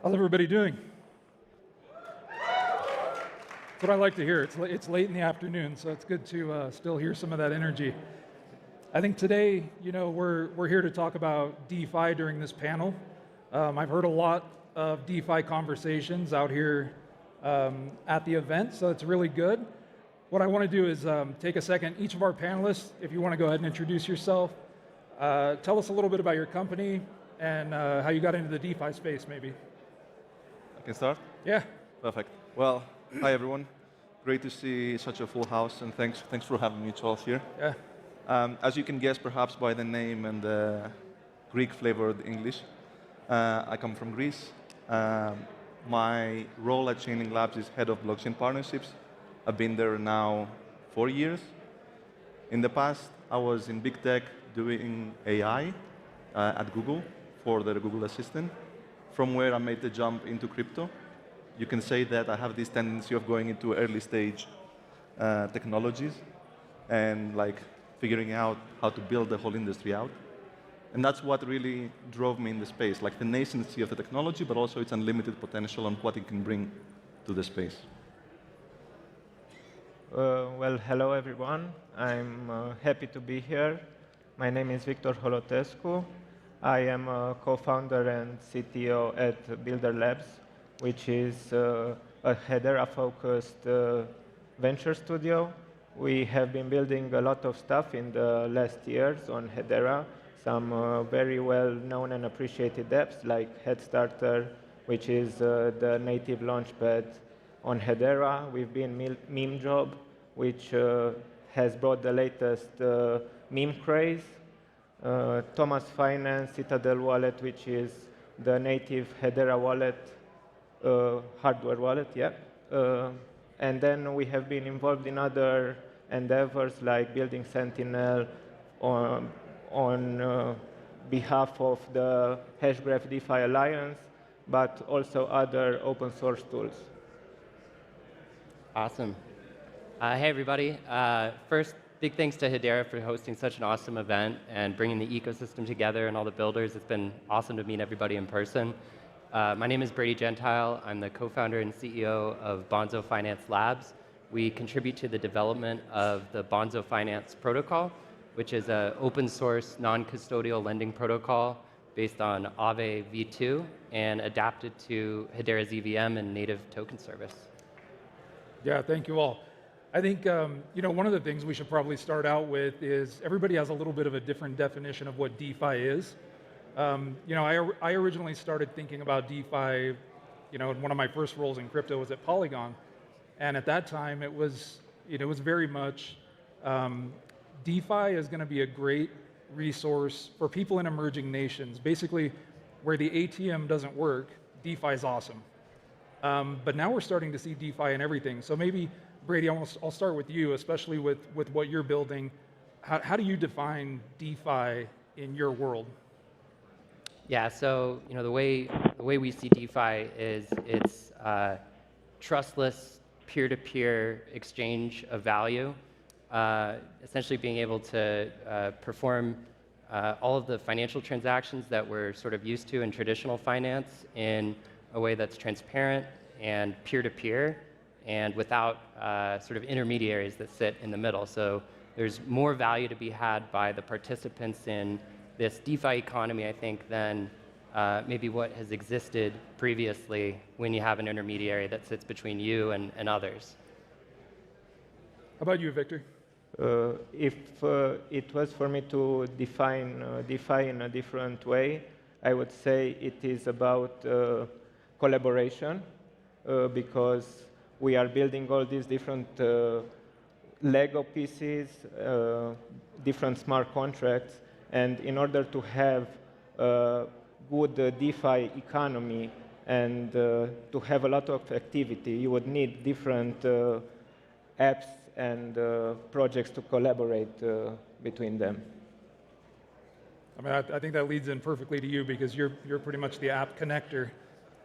How's everybody doing? That's what I like to hear. It's late in the afternoon, so it's good to still hear some of that energy. I think today, we're here to talk about DeFi during this panel. I've heard a lot of DeFi conversations out here at the event, so it's really good. What I want to do is take a second. Each of our panelists, if you want to go ahead and introduce yourself, tell us a little bit about your company and how you got into the DeFi space, maybe. I can start? Yeah. Perfect. Well, hi everyone. Great to see such a full house, and thanks for having me, Charles, here. Yeah. As you can guess, perhaps by the name and the Greek-flavored English, I come from Greece. My role at Chaining Labs is head of blockchain partnerships. I've been there now 4 years. In the past, I was in big tech doing AI at Google for the Google Assistant, from where I made the jump into crypto. You can say that I have this tendency of going into early stage technologies and figuring out how to build the whole industry out. And that's what really drove me in the space, like the nascency of the technology, but also its unlimited potential and what it can bring to the space. Well, hello everyone. I'm happy to be here. My name is Victor Holotescu. I am a co-founder and CTO at Builder Labs, which is a Hedera-focused venture studio. We have been building a lot of stuff in the last years on Hedera, some very well-known and appreciated apps like Headstarter, which is the native launchpad on Hedera. We've been MemeJob, which has brought the latest meme craze. Thomas Finance, Citadel Wallet, which is the native Hedera wallet, hardware wallet, yeah. And then we have been involved in other endeavors like building Sentinel on behalf of the Hashgraph DeFi Alliance, but also other open source tools. Awesome. Hey, everybody. First, big thanks to Hedera for hosting such an awesome event and bringing the ecosystem together and all the builders. It's been awesome to meet everybody in person. My name is Brady Gentile. I'm the co-founder and CEO of Bonzo Finance Labs. We contribute to the development of the Bonzo Finance protocol, which is an open source, non-custodial lending protocol based on Aave v2 and adapted to Hedera's EVM and native token service. Yeah, thank you all. I think one of the things we should probably start out with is everybody has a little bit of a different definition of what DeFi is. I originally started thinking about DeFi, one of my first roles in crypto was at Polygon, and at that time it was very much DeFi is going to be a great resource for people in emerging nations. Basically, where the ATM doesn't work, DeFi is awesome. But now we're starting to see DeFi in everything. So maybe, Brady, I'll start with you, especially with what you're building. How do you define DeFi in your world? Yeah, so the way we see DeFi is it's trustless peer-to-peer exchange of value, essentially being able to perform all of the financial transactions that we're sort of used to in traditional finance in a way that's transparent and peer-to-peer and without sort of intermediaries that sit in the middle. So there's more value to be had by the participants in this DeFi economy, I think, than maybe what has existed previously when you have an intermediary that sits between you and others. How about you, Victor? If it was for me to define DeFi in a different way, I would say it is about collaboration, because we are building all these different Lego pieces, different smart contracts, and in order to have a good DeFi economy and to have a lot of activity, you would need different apps and projects to collaborate between them. I mean, I think that leads in perfectly to you because you're pretty much the app connector.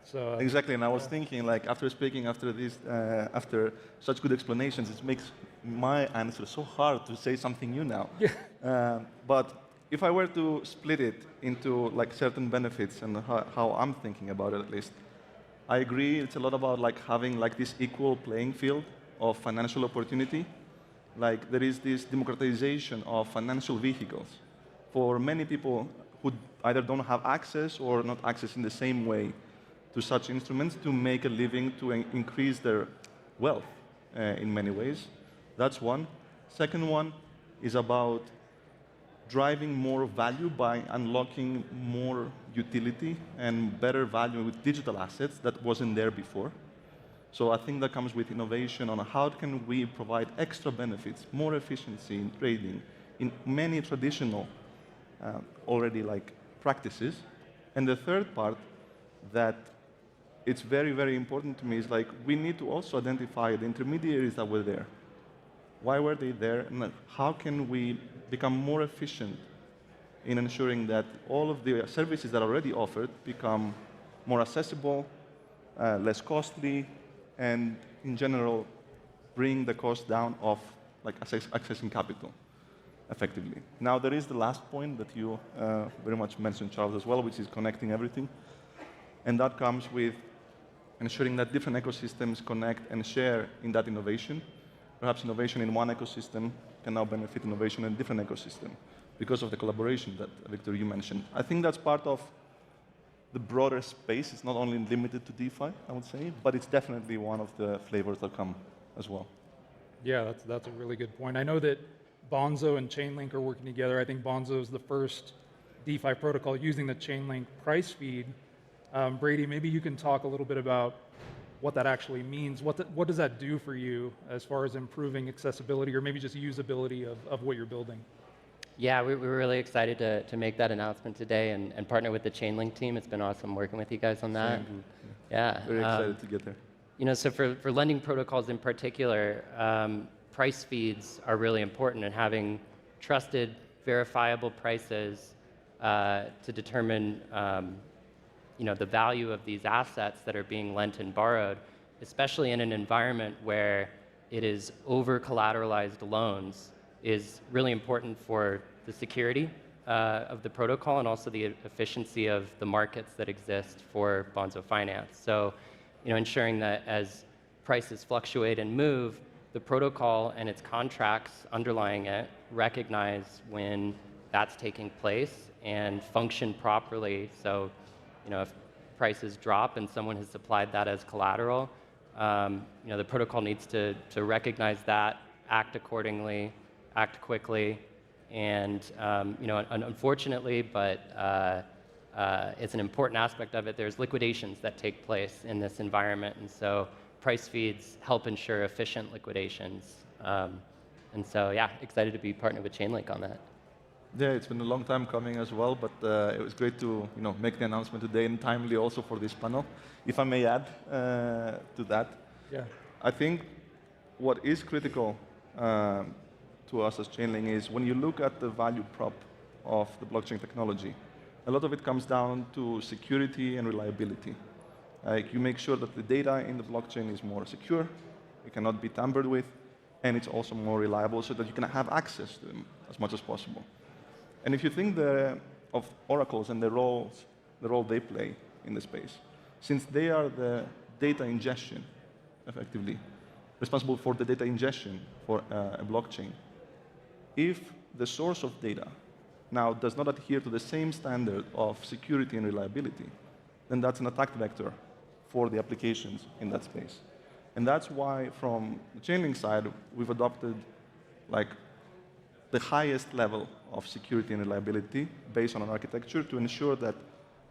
So exactly, and I was thinking, after speaking after such good explanations, it makes my answer so hard to say something new now. Yeah. But if I were to split it into certain benefits and how I'm thinking about it at least, I agree. It's a lot about like having like this equal playing field of financial opportunity. Like there is this democratization of financial vehicles for many people who either don't have access or not access in the same way to such instruments to make a living, to increase their wealth in many ways. That's one. Second one is about driving more value by unlocking more utility and better value with digital assets that wasn't there before. So I think that comes with innovation on how can we provide extra benefits, more efficiency in trading, in many traditional already like practices. And the third part that it's very, very important to me is like we need to also identify the intermediaries that were there. Why were they there? And how can we become more efficient in ensuring that all of the services that are already offered become more accessible, less costly, and in general, bring the cost down of like accessing capital effectively. Now, there is the last point that you very much mentioned, Charles, as well, which is connecting everything. And that comes with ensuring that different ecosystems connect and share in that innovation. Perhaps innovation in one ecosystem can now benefit innovation in a different ecosystem because of the collaboration that, Victor, you mentioned. I think that's part of the broader space. It's not only limited to DeFi, I would say, but it's definitely one of the flavors that come as well. Yeah, that's a really good point. I know that Bonzo and Chainlink are working together. I think Bonzo is the first DeFi protocol using the Chainlink price feed. Brady, maybe you can talk a little bit about what that actually means. What does that do for you as far as improving accessibility or maybe just usability of what you're building? Yeah, we were really excited to make that announcement today and partner with the Chainlink team. It's been awesome working with you guys on that. And, yeah, very excited to get there. You know, so for lending protocols in particular, price feeds are really important, and having trusted, verifiable prices to determine you know, the value of these assets that are being lent and borrowed, especially in an environment where it is over-collateralized loans, is really important for the security of the protocol and also the efficiency of the markets that exist for Bonzo Finance. So, you know, ensuring that as prices fluctuate and move, the protocol and its contracts underlying it recognize when that's taking place and function properly. So, you know, if prices drop and someone has supplied that as collateral, you know, the protocol needs to recognize that, act accordingly, act quickly, and you know, unfortunately, but it's an important aspect of it. There's liquidations that take place in this environment, and so price feeds help ensure efficient liquidations. And so, yeah, excited to be partnered with Chainlink on that. Yeah, it's been a long time coming as well, but it was great to make the announcement today and timely also for this panel. If I may add to that, yeah, I think what is critical to us as Chainlink is when you look at the value prop of the blockchain technology, a lot of it comes down to security and reliability. Like you make sure that the data in the blockchain is more secure, it cannot be tampered with, and it's also more reliable so that you can have access to them as much as possible. And if you think of oracles and the role they play in the space, since they are the data ingestion, effectively, responsible for the data ingestion for a blockchain, if the source of data now does not adhere to the same standard of security and reliability, then that's an attack vector for the applications in that space. And that's why, from the Chainlink side, we've adopted like the highest level of security and reliability based on an architecture to ensure that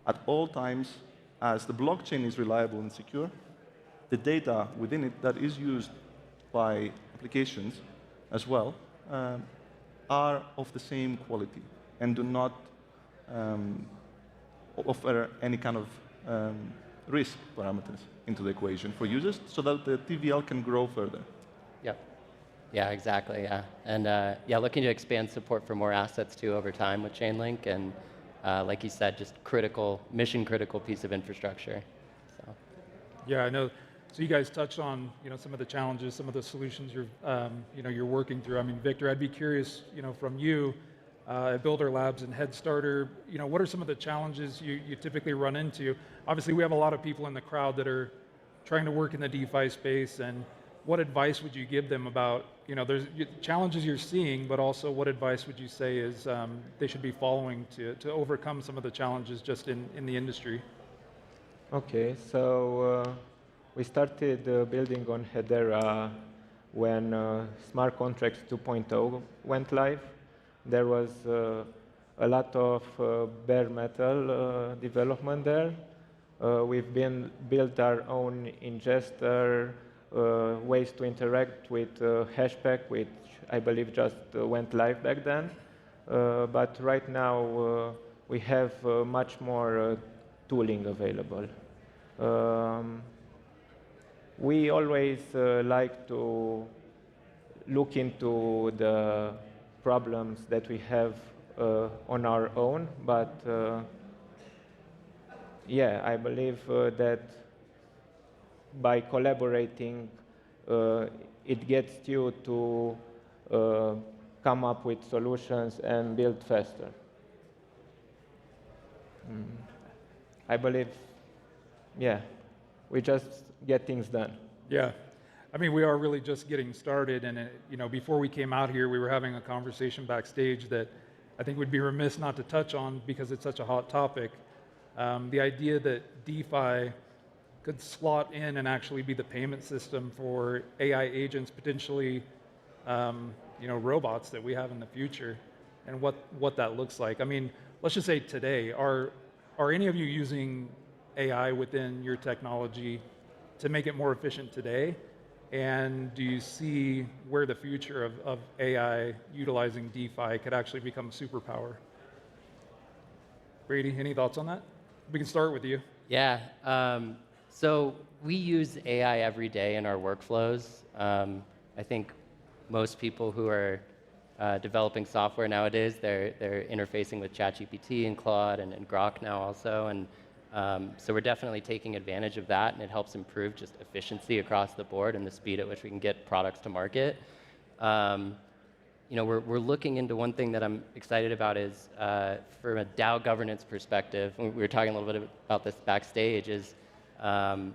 at all times, as the blockchain is reliable and secure, the data within it that is used by applications as well are of the same quality and do not offer any kind of risk parameters into the equation for users so that the TVL can grow further. Yep. Yeah, exactly, yeah. And yeah, looking to expand support for more assets too over time with Chainlink, and like you said, just mission critical piece of infrastructure. So. Yeah, I know. So you guys touched on some of the challenges, some of the solutions you're working through. I mean, Victor, I'd be curious from you. at Builder Labs and HeadStarter, what are some of the challenges you typically run into? Obviously, we have a lot of people in the crowd that are trying to work in the DeFi space, and what advice would you give them about, there's challenges you're seeing, but also what advice would you say is they should be following to overcome some of the challenges just in the industry? Okay, so we started building on Hedera when Smart Contracts 2.0 went live. There was a lot of bare metal development there. We've built our own ingester, ways to interact with Hashpack, which I believe just went live back then. But right now, we have much more tooling available. We always like to look into the problems that we have on our own, but yeah, I believe that by collaborating, it gets you to come up with solutions and build faster. I believe, yeah, we just get things done. Yeah. I mean, we are really just getting started, and before we came out here, we were having a conversation backstage that I think would be remiss not to touch on because it's such a hot topic. The idea that DeFi could slot in and actually be the payment system for AI agents, potentially, robots that we have in the future, and what that looks like. I mean, let's just say today, are any of you using AI within your technology to make it more efficient today? And do you see where the future of AI utilizing DeFi could actually become a superpower? Brady, any thoughts on that? We can start with you. Yeah. So we use AI every day in our workflows. I think most people who are developing software nowadays, they're interfacing with ChatGPT and Claude and Grok now also. And so we're definitely taking advantage of that, and it helps improve just efficiency across the board and the speed at which we can get products to market. We're looking into one thing that I'm excited about is from a DAO governance perspective. We were talking a little bit about this backstage. Is a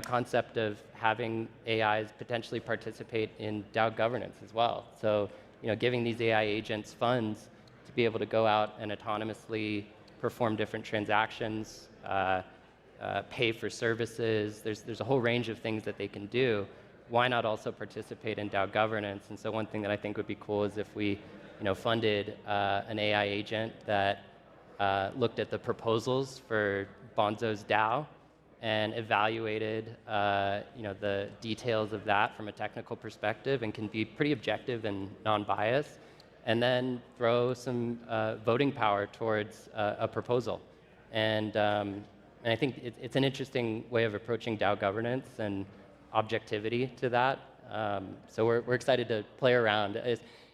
concept of having AIs potentially participate in DAO governance as well. So giving these AI agents funds to be able to go out and autonomously perform different transactions, pay for services. There's a whole range of things that they can do. Why not also participate in DAO governance? And so one thing that I think would be cool is if we funded an AI agent that looked at the proposals for Bonzo's DAO and evaluated the details of that from a technical perspective and can be pretty objective and non-biased, and then throw some voting power towards a proposal. And I think it's an interesting way of approaching DAO governance and objectivity to that. So we're excited to play around.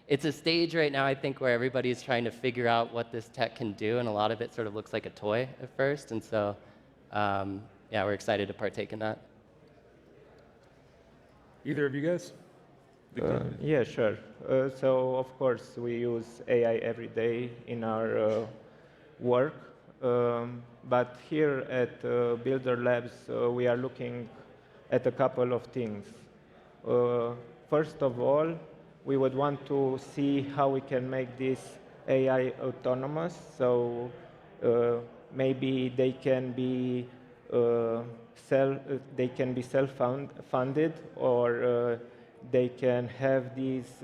It's a stage right now, I think, where everybody's trying to figure out what this tech can do, and a lot of it sort of looks like a toy at first. And so, yeah, we're excited to partake in that. Either of you guys? Yeah, sure. So, of course, we use AI every day in our work. But here at Builder Labs, we are looking at a couple of things. First of all, we would want to see how we can make this AI autonomous. So maybe they can be self-funded, or they can have these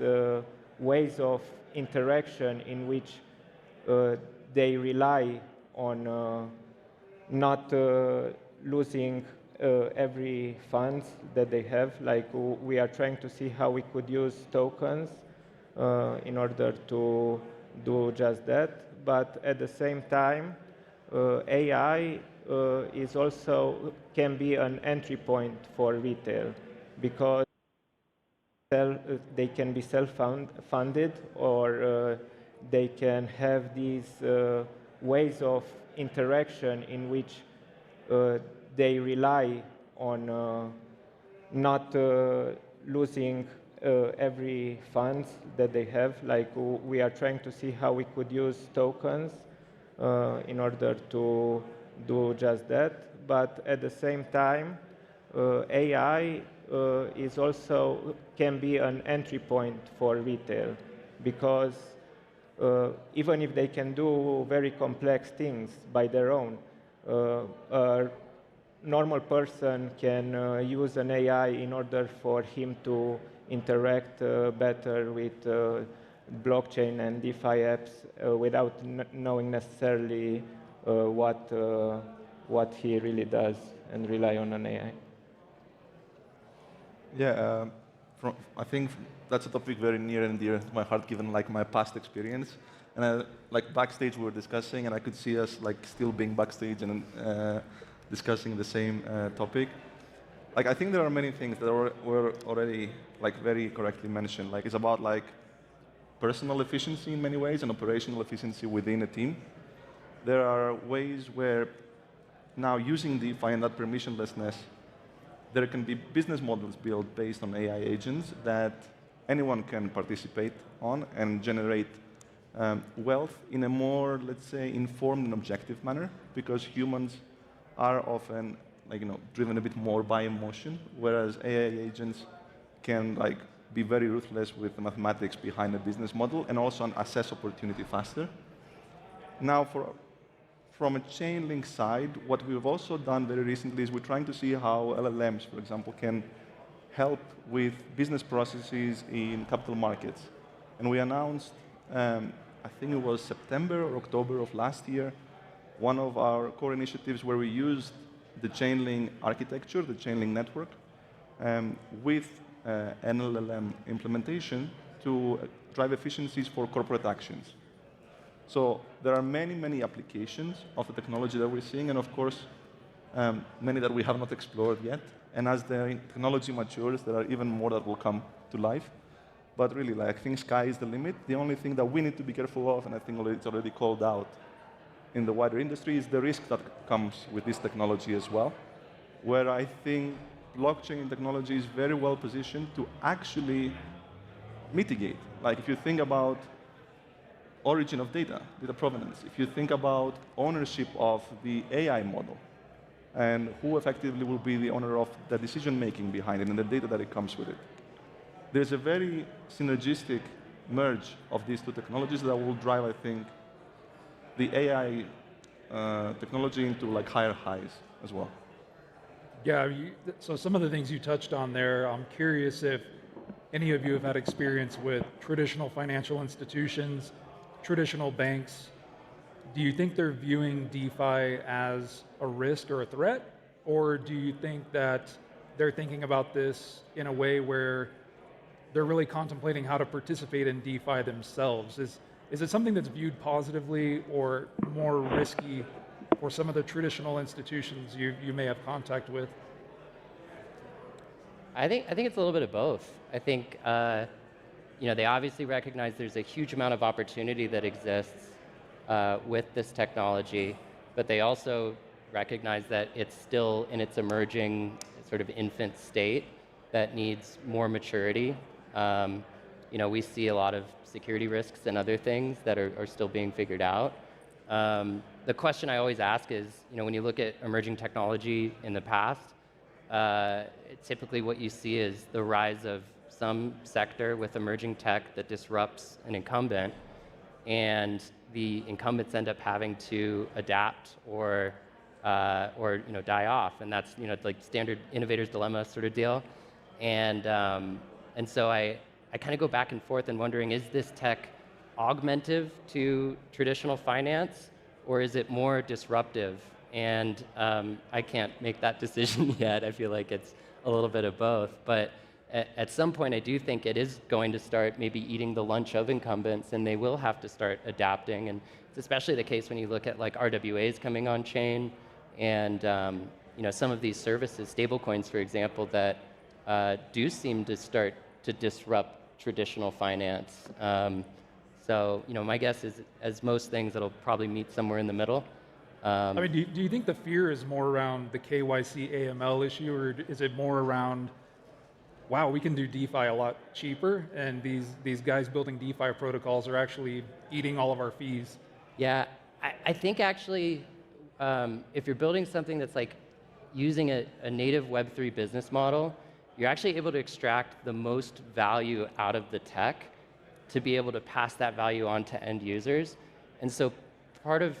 ways of interaction in which they rely on not losing every funds that they have. Like we are trying to see how we could use tokens in order to do just that. But at the same time, AI is also can be an entry point for retail, because they can be self-funded, or they can have these ways of interaction in which they rely on not losing every funds that they have. Like we are trying to see how we could use tokens in order to do just that. But at the same time, AI is also can be an entry point for retail, because even if they can do very complex things by their own, a normal person can use an AI in order for him to interact better with blockchain and DeFi apps without knowing necessarily what he really does and rely on an AI. Yeah, I think that's a topic very near and dear to my heart, given like my past experience. And like backstage, we were discussing, and I could see us like still being backstage and discussing the same topic. Like I think there are many things that were already like very correctly mentioned. Like it's about like personal efficiency in many ways and operational efficiency within a team. There are ways where now using DeFi and that permissionlessness, there can be business models built based on AI agents that anyone can participate on and generate wealth in a more, let's say, informed and objective manner, because humans are often driven a bit more by emotion, whereas AI agents can be very ruthless with the mathematics behind a business model and also assess opportunity faster. Now, from a chain link side, what we've also done very recently is we're trying to see how LLMs, for example, can help with business processes in capital markets. And we announced, I think it was September or October of last year, one of our core initiatives where we used the Chainlink architecture, the Chainlink network, with an LLM implementation to drive efficiencies for corporate actions. So there are many, many applications of the technology that we're seeing, and of course, many that we have not explored yet. And as the technology matures, there are even more that will come to life. But really, I think sky is the limit. The only thing that we need to be careful of, and I think it's already called out in the wider industry, is the risk that comes with this technology as well, where I think blockchain technology is very well positioned to actually mitigate. Like if you think about origin of data, data provenance, if you think about ownership of the AI model, and who effectively will be the owner of the decision-making behind it and the data that it comes with it. There's a very synergistic merge of these two technologies that will drive, I think, the AI technology into higher highs as well. Yeah, so some of the things you touched on there, I'm curious if any of you have had experience with traditional financial institutions, traditional banks. Do you think they're viewing DeFi as a risk or a threat? Or do you think that they're thinking about this in a way where they're really contemplating how to participate in DeFi themselves? Is it something that's viewed positively or more risky for some of the traditional institutions you may have contact with? I think it's a little bit of both. I think they obviously recognize there's a huge amount of opportunity that exists with this technology, but they also recognize that it's still in its emerging sort of infant state that needs more maturity. We see a lot of security risks and other things that are still being figured out. The question I always ask is, when you look at emerging technology in the past, typically what you see is the rise of some sector with emerging tech that disrupts an incumbent, and the incumbents end up having to adapt or die off, and that's like standard innovator's dilemma sort of deal. And so I kind of go back and forth and wondering, is this tech augmentative to traditional finance, or is it more disruptive? And I can't make that decision yet. I feel like it's a little bit of both. But at some point, I do think it is going to start maybe eating the lunch of incumbents, and they will have to start adapting. And it's especially the case when you look at RWAs coming on chain, and some of these services, stablecoins, for example, that do seem to start to disrupt traditional finance. So my guess is, as most things, it'll probably meet somewhere in the middle. Do you think the fear is more around the KYC AML issue, or is it more around wow, we can do DeFi a lot cheaper, and these guys building DeFi protocols are actually eating all of our fees. Yeah, I think actually, if you're building something that's like using a native Web3 business model, you're actually able to extract the most value out of the tech to be able to pass that value on to end users. And so part of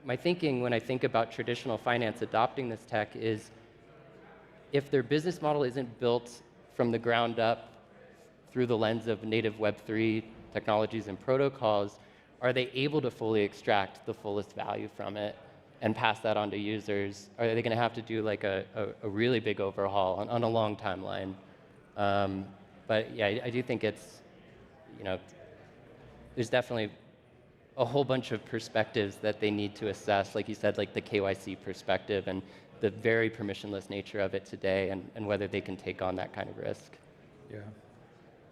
my thinking when I think about traditional finance adopting this tech is if their business model isn't built from the ground up through the lens of native Web3 technologies and protocols, are they able to fully extract the fullest value from it and pass that on to users? Are they going to have to do like a really big overhaul on a long timeline? But yeah, I do think it's, you know, there's definitely a whole bunch of perspectives that they need to assess, like you said, like the KYC perspective and the very permissionless nature of it today and whether they can take on that kind of risk. Yeah.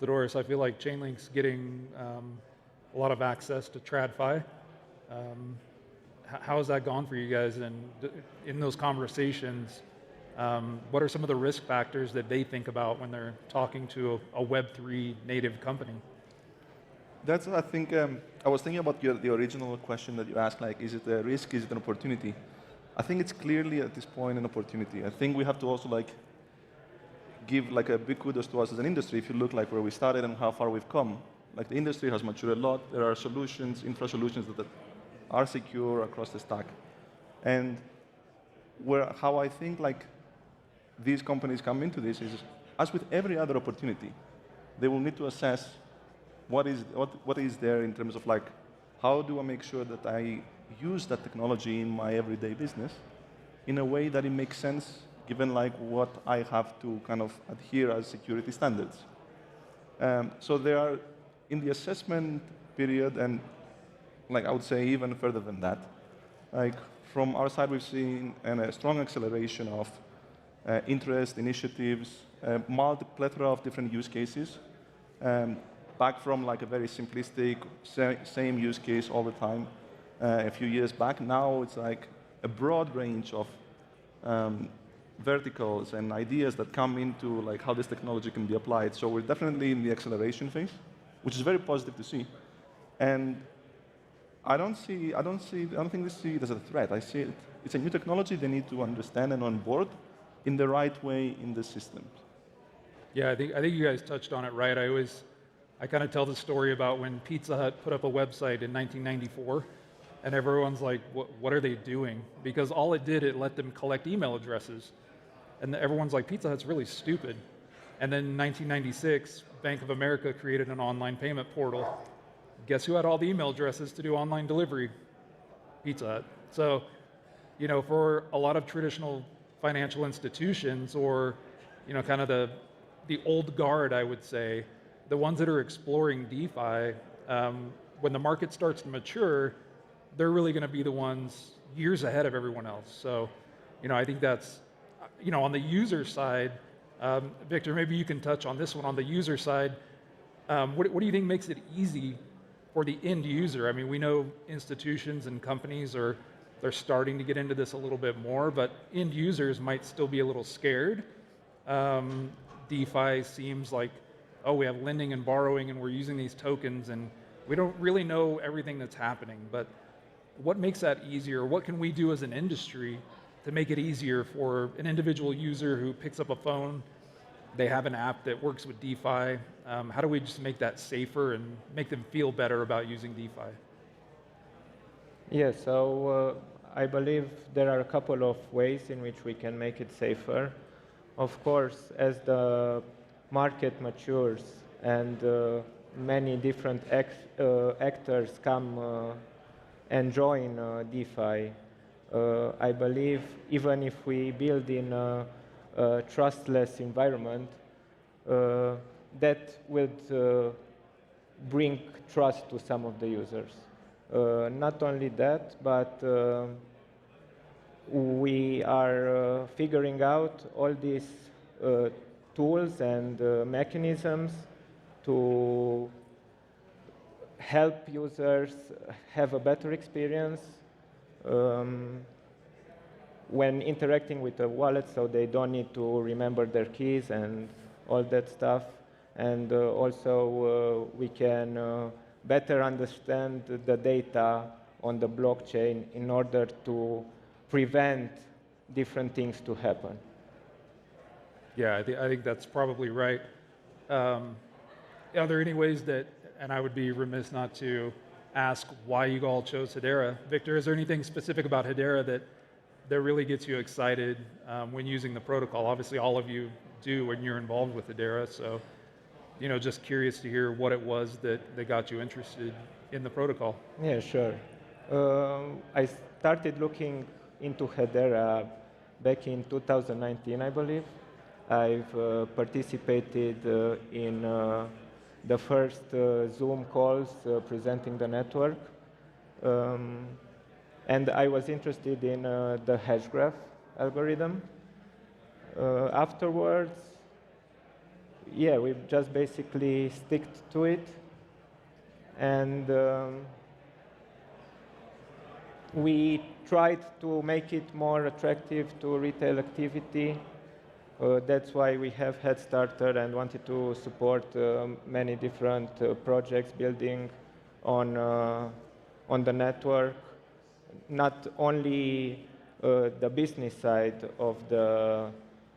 Doris, I feel like Chainlink's getting a lot of access to TradFi. How has that gone for you guys? And in those conversations, what are some of the risk factors that they think about when they're talking to a Web3 native company? That's, I think, I was thinking about the original question that you asked, like, is it a risk, is it an opportunity? I think it's clearly at this point an opportunity. I think we have to also like give like a big kudos to us as an industry. If you look like where we started and how far we've come, like the industry has matured a lot. There are solutions, infra solutions that are secure across the stack. And how I think like these companies come into this is, as with every other opportunity, they will need to assess what is there in terms of like, how do I make sure that I use that technology in my everyday business in a way that it makes sense given like what I have to kind of adhere as security standards. So they are in the assessment period, and like I would say even further than that. Like from our side, we've seen a strong acceleration of interest, initiatives, plethora of different use cases. Back from like a very simplistic, same use case all the time a few years back. Now it's like a broad range of verticals and ideas that come into like how this technology can be applied. So we're definitely in the acceleration phase, which is very positive to see. And I don't think they see it as a threat. I see it's a new technology they need to understand and onboard in the right way in the system. Yeah, I think you guys touched on it right. I kind of tell the story about when Pizza Hut put up a website in 1994, and everyone's like, what are they doing? Because all it did, it let them collect email addresses. And everyone's like, Pizza Hut's really stupid. And then in 1996, Bank of America created an online payment portal. Guess who had all the email addresses to do online delivery? Pizza Hut. So, you know, for a lot of traditional financial institutions, or, you know, kind of the old guard, I would say, the ones that are exploring DeFi, when the market starts to mature, they're really going to be the ones years ahead of everyone else. So, you know, I think that's, you know, on the user side, Victor, maybe you can touch on this one. On the user side, what do you think makes it easy for the end user? I mean, we know institutions and companies they're starting to get into this a little bit more, but end users might still be a little scared. DeFi seems like, oh, we have lending and borrowing and we're using these tokens and we don't really know everything that's happening. But what makes that easier? What can we do as an industry to make it easier for an individual user who picks up a phone, they have an app that works with DeFi? How do we just make that safer and make them feel better about using DeFi? Yeah, so I believe there are a couple of ways in which we can make it safer. Of course, as the market matures and many different actors come and join DeFi, I believe even if we build in a trustless environment, that would bring trust to some of the users. Not only that, but we are figuring out all these tools and mechanisms to help users have a better experience when interacting with a wallet, so they don't need to remember their keys and all that stuff. And also we can better understand the data on the blockchain in order to prevent different things to happen. Yeah, I think that's probably right. Are there any ways that, and I would be remiss not to ask why you all chose Hedera. Victor, is there anything specific about Hedera that really gets you excited when using the protocol? Obviously, all of you do when you're involved with Hedera, so just curious to hear what it was that got you interested in the protocol. Yeah, sure. I started looking into Hedera back in 2019, I believe. I've participated in the first Zoom calls presenting the network. And I was interested in the hash graph algorithm. Afterwards, yeah, we just basically sticked to it. And we tried to make it more attractive to retail activity. That's why we have HeadStarter and wanted to support many different projects building on the network. Not only the business side of the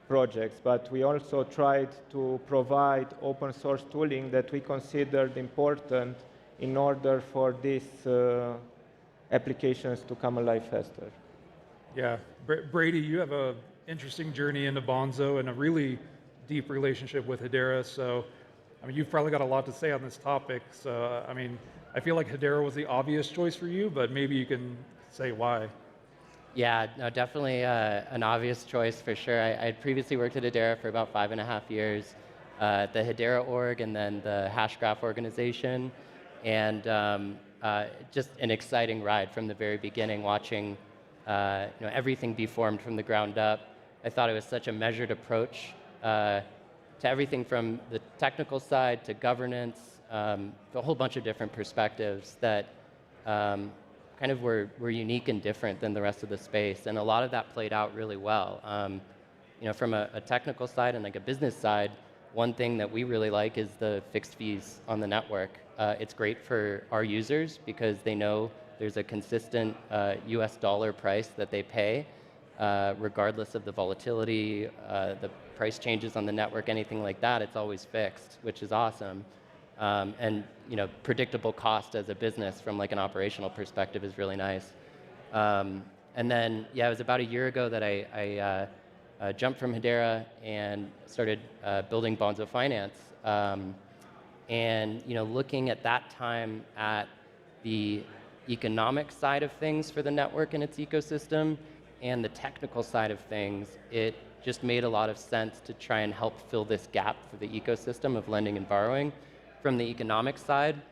projects, but we also tried to provide open source tooling that we considered important in order for these applications to come alive faster. Yeah, Brady, you have an interesting journey into Bonzo and a really deep relationship with Hedera. So, I mean, you've probably got a lot to say on this topic. So, I mean, I feel like Hedera was the obvious choice for you, but maybe you can say why. Yeah, no, definitely an obvious choice for sure. I had previously worked at Hedera for about 5.5 years, at the Hedera org and then the Hashgraph organization. And just an exciting ride from the very beginning, watching everything be formed from the ground up. I thought it was such a measured approach to everything from the technical side to governance, a whole bunch of different perspectives that kind of were unique and different than the rest of the space. And a lot of that played out really well. From a technical side and like a business side, one thing that we really like is the fixed fees on the network. It's great for our users because they know there's a consistent US dollar price that they pay, regardless of the volatility, the price changes on the network, anything like that, it's always fixed, which is awesome. And predictable cost as a business from like an operational perspective is really nice. And then, yeah, it was about a year ago that I jumped from Hedera and started building Bonzo Finance. And looking at that time at the economic side of things for the network and its ecosystem and the technical side of things, it just made a lot of sense to try and help fill this gap for the ecosystem of lending and borrowing. From the economic side,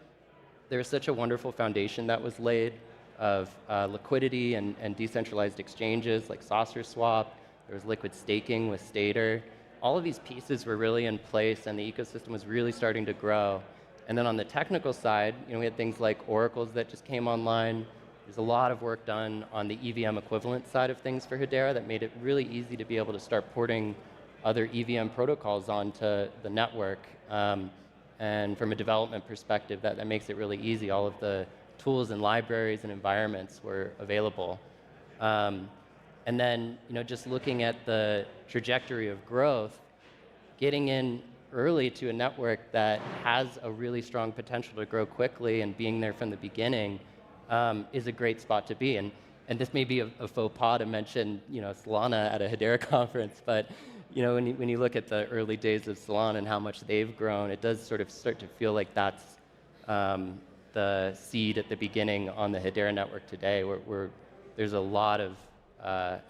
there was such a wonderful foundation that was laid of liquidity and decentralized exchanges like Saucer Swap. There was liquid staking with Stater. All of these pieces were really in place and the ecosystem was really starting to grow. And then on the technical side, we had things like oracles that just came online. There's a lot of work done on the EVM equivalent side of things for Hedera that made it really easy to be able to start porting other EVM protocols onto the network. And from a development perspective, that makes it really easy. All of the tools and libraries and environments were available. And then, just looking at the trajectory of growth, getting in early to a network that has a really strong potential to grow quickly and being there from the beginning is a great spot to be. And this may be a faux pas to mention, Solana at a Hedera conference, but when you look at the early days of Solana and how much they've grown, it does sort of start to feel like that's the seed at the beginning on the Hedera network today, where there's a lot of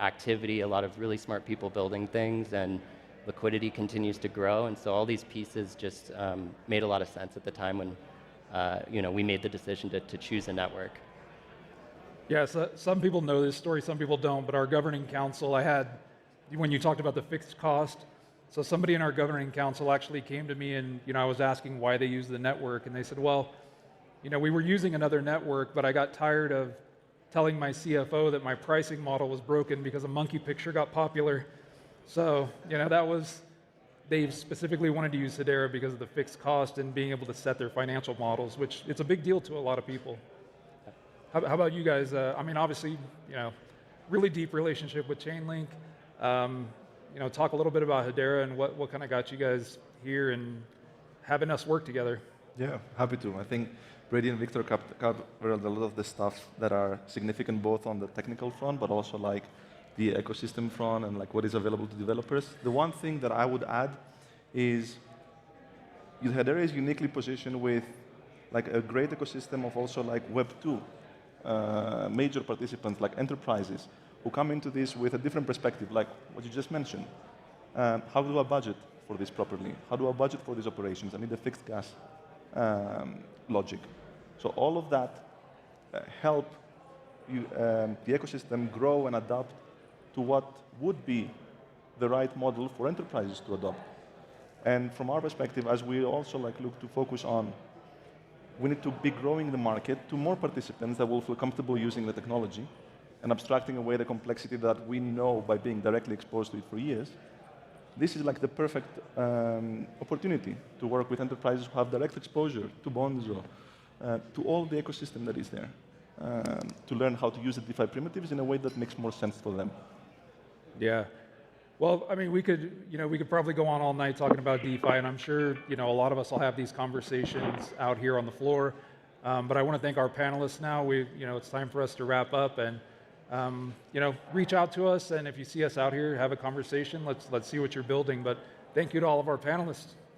activity, a lot of really smart people building things, and liquidity continues to grow. And so all these pieces just made a lot of sense at the time when we made the decision to choose a network. Yeah, so some people know this story, some people don't, but our governing council, when you talked about the fixed cost, so somebody in our governing council actually came to me and I was asking why they use the network, and they said, well, we were using another network, but I got tired of telling my CFO that my pricing model was broken because a monkey picture got popular. So, that they've specifically wanted to use Hedera because of the fixed cost and being able to set their financial models, which it's a big deal to a lot of people. How about you guys? I mean, obviously, really deep relationship with Chainlink. Talk a little bit about Hedera and what kind of got you guys here and having us work together. Yeah, happy to. I think Brady and Victor covered a lot of the stuff that are significant both on the technical front, but also like the ecosystem front and like what is available to developers. The one thing that I would add is Hedera is uniquely positioned with like a great ecosystem of also like Web 2 major participants like enterprises who come into this with a different perspective, like what you just mentioned. How do I budget for this properly? How do I budget for these operations? I need a fixed gas logic. So all of that help the ecosystem grow and adapt to what would be the right model for enterprises to adopt. And from our perspective, as we also like look to focus on, we need to be growing the market to more participants that will feel comfortable using the technology and abstracting away the complexity that we know by being directly exposed to it for years. This is like the perfect opportunity to work with enterprises who have direct exposure to Bonzo, to all the ecosystem that is there, to learn how to use the DeFi primitives in a way that makes more sense for them. Yeah. Well, I mean, we could probably go on all night talking about DeFi, and I'm sure, a lot of us will have these conversations out here on the floor. But I want to thank our panelists now. It's time for us to wrap up, and reach out to us, and if you see us out here, have a conversation. Let's see what you're building. But thank you to all of our panelists.